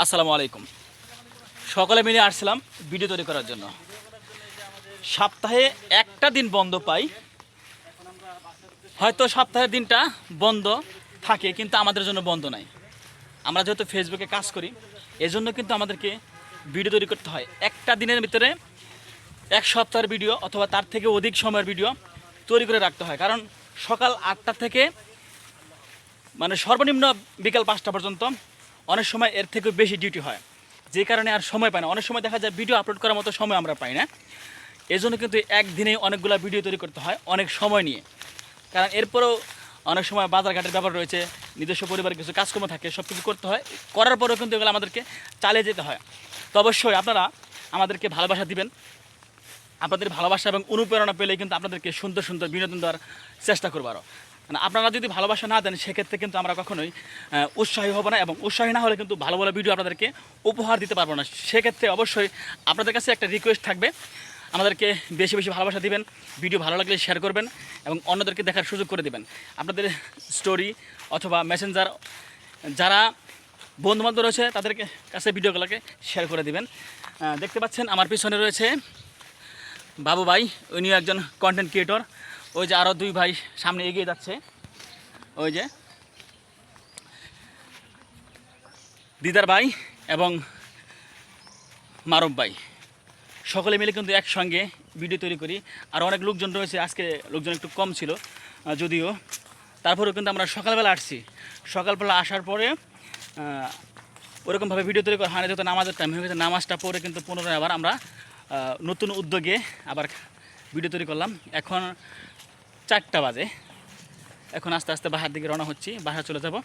আসসালামু আলাইকুম। সকলে মিলে আসছিলাম ভিডিও তৈরি করার জন্য। সপ্তাহে একটা দিন বন্ধ পাই, হয়তো সপ্তাহের দিনটা বন্ধ থাকে কিন্তু আমাদের জন্য বন্ধ নাই। আমরা যেহেতু ফেসবুকে কাজ করি এজন্য কিন্তু আমাদেরকে ভিডিও তৈরি করতে হয়। একটা দিনের ভিতরে এক সপ্তাহের ভিডিও অথবা তার থেকে অধিক সময়ের ভিডিও তৈরি করে রাখতে হয়, কারণ সকাল 8টা থেকে মানে সর্বনিম্ন বিকাল 5টা পর্যন্ত অনেক সময় এর থেকে বেশি ডিউটি হয়, যে কারণে আর সময় পায় না। অনেক সময় দেখা যায় ভিডিও আপলোড করার মতো সময় আমরা পাই না। এই জন্য কিন্তু একদিনে অনেকগুলো ভিডিও তৈরি করতে হয় অনেক সময় নিয়ে, কারণ এরপরেও অনেক সময় বাজারঘাটের ব্যাপার রয়েছে, নিজস্ব পরিবারের কিছু কাজকর্ম থাকে, সব কিছু করতে হয়। করার পরেও কিন্তু এগুলো আমাদেরকে চালিয়ে যেতে হয়। তো অবশ্যই আপনারা আমাদেরকে ভালোবাসা দিবেন। আপনাদের ভালোবাসা এবং অনুপ্রেরণা পেলেই কিন্তু আপনাদেরকে সুন্দর সুন্দর বিনোদন দেওয়ার চেষ্টা করবো। আরও মানে আপনারা যদি ভালোবাসা না দেন সেক্ষেত্রে কিন্তু আমরা কখনোই উৎসাহী হব না, এবং উৎসাহী না হলে কিন্তু ভালো ভালো ভিডিও আপনাদেরকে উপহার দিতে পারবো না। সেক্ষেত্রে অবশ্যই আপনাদের কাছে একটা রিকোয়েস্ট থাকবে, আমাদেরকে বেশি বেশি ভালোবাসা দিবেন, ভিডিও ভালো লাগলে শেয়ার করবেন এবং অন্যদেরকে দেখার সুযোগ করে দেবেন। আপনাদের স্টোরি অথবা মেসেঞ্জার যারা বন্ধুবান্ধব রয়েছে তাদের কাছে ভিডিওগুলোকে শেয়ার করে দিবেন। দেখতে পাচ্ছেন আমার পিছনে রয়েছে বাবু ভাই, উনিও একজন কন্টেন্ট ক্রিয়েটর। ওই যে আরও দুই ভাই সামনে এগিয়ে যাচ্ছে, ওই যে দিদার ভাই এবং মারুফ ভাই, সকলে মিলে কিন্তু একসঙ্গে ভিডিও তৈরি করি। আর অনেক লোকজন রয়েছে, আজকে লোকজন একটু কম ছিল যদিও, তারপরেও কিন্তু আমরা সকালবেলা আসছি। সকালবেলা আসার পরে ওরকমভাবে ভিডিও তৈরি করা হয় না, যেহেতু নামাজের টাইম হয়ে গেছে। নামাজটা পরে কিন্তু পুনরায় আবার আমরা নতুন উদ্যোগে আবার ভিডিও তৈরি করলাম। এখন 4টা বাজে, এখন আস্তে আস্তে বাসার দিকে রওনা হচ্ছি, বাসা চলে যাব।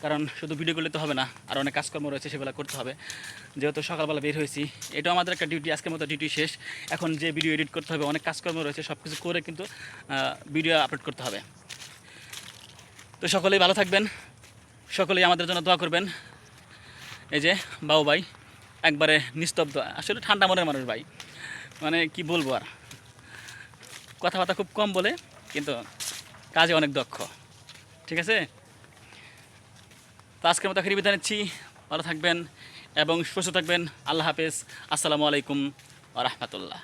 কারণ শুধু ভিডিও করলে তো হবে না, আর অনেক কাজকর্ম রয়েছে, সেগুলো করতে হবে। যেহেতু সকালবেলা বের হয়েছি, এটাও আমাদের একটা ডিউটি। আজকের মতো ডিউটি শেষ, এখন যে ভিডিও এডিট করতে হবে, অনেক কাজকর্ম রয়েছে, সব কিছু করে কিন্তু ভিডিও আপলোড করতে হবে। তো সকলেই ভালো থাকবেন, সকলেই আমাদের জন্য দোয়া করবেন। এই যে বাবু ভাই একবারে নিস্তব্ধ, আসলে ঠান্ডা মনের মানুষ ভাই, মানে কি বলবো আর, কথাবার্তা খুব কম বলে কিন্তু কাজে অনেক দক্ষ। ঠিক আছে, তো আজকের মতো বিদায় নিচ্ছি। ভালো থাকবেন এবং সুস্থ থাকবেন। আল্লাহ হাফেজ। আসসালামু আলাইকুম ওয়া রাহমাতুল্লাহ।